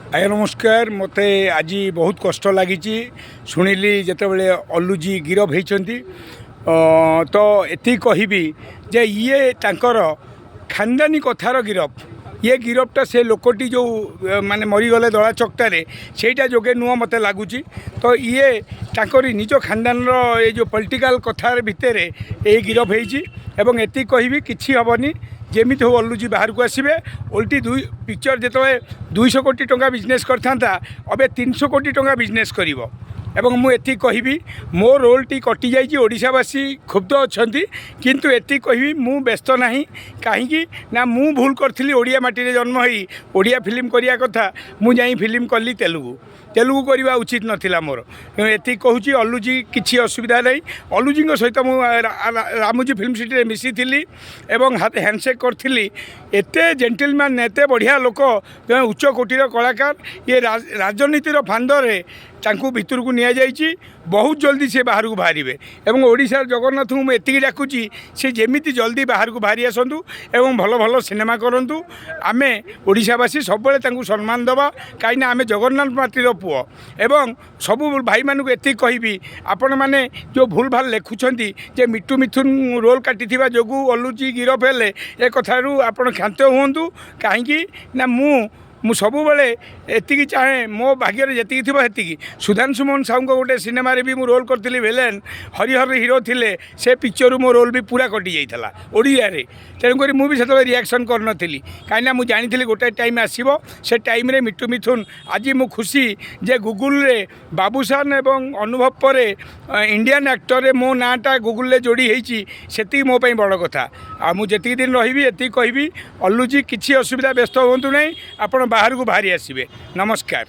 आज्ञा नमस्कार। मते आज बहुत कष्ट लगी शुणिली जितेबाला अल्लूजी गिरफ होती तो ये कहबी जे ये तांकर खानदानी कथार गिरफ ये गिरफ्टा से लोकटी जो माने मरीगले दला चकटारे सेटा जोगे नुह मत लगुच तो ये तांकरी निज खानदान ये जो पॉलिटिकल कथार भितर ये गिरफ होती एति कहबी किसी हेनी जमी हो अल्लूजी बाहर को आसवे ओल्टी दुई पिक्चर जो 200 कोटी टंका बिजनेस करता अबे 300 कोटी टंका बिजनेस करिवो एवं मुझे कहबी मो रोल टी कटि जाइए ओडिशावासी क्षुब्ध अच्छा किंतु एति कहबी मु व्यस्त नहीं कहीं ना मु भूल करी ओडिया माटी जन्म हो ओडिया फिल्म करिया कथा मु जाई फिल्म कली तेलुगु करवा उचित नथिला मोर एति कहूँ अल्लूजी किसी असुविधा नहीं अल्लूजी सहित मु रामोजी फिल्म सिटी मिसी थी एवं हैंडसेक करी एते जेंटलमैन एते बढ़िया लोक उच्च कोटीर कलाकार ये राजनीतिर फांदरे तांकू भितर को निया जाइए बहुत जल्दी से बाहर को बाहर एवं ओडिशा जगन्नाथ को मुझे डाकुची से जमी जल्दी बाहर को बाहरी आसतु एवं भल भल सिनेमा करूँ आम ओडिशावासी सब सम्मान दबा कहीं आम जगन्नाथ माटीर पुओ एवं सबू भाई मानू एति कहबी आपण मैंने जो भूल भाल लिखुंट जे मिट्टू मिथुन रोल काटी जो अल्लूजी गिरफ हेले ए कथारू आपण क्षांत हूँ कहीं मु सबुबले एति चाहे मो भाग्य जी थी सुधांशु मोहन साहू गोटे सिनेमा भी मु रोल करी विलेन हरिहर हिरो थिले से पिक्चर मो रोल भी पूरा कटि जाइए ओडिया रे तेणुक मुझे से रिएक्शन करनी कहीं मुझे जानी गोटे टाइम आसो से टाइम रे मिट्टू मिथुन आज मु खुशी जे गूगल रे बाबूशान एवं अनुभव पर इंडियन एक्टर रे मो नाटा गूगल रे जोड़ी होती से मो बड़ कथा आ मुझे दिन रही एति कहबी अल्लूजी किसी असुविधा व्यस्त हूँ नहीं आप बाहर को बाहरी आसवे। नमस्कार।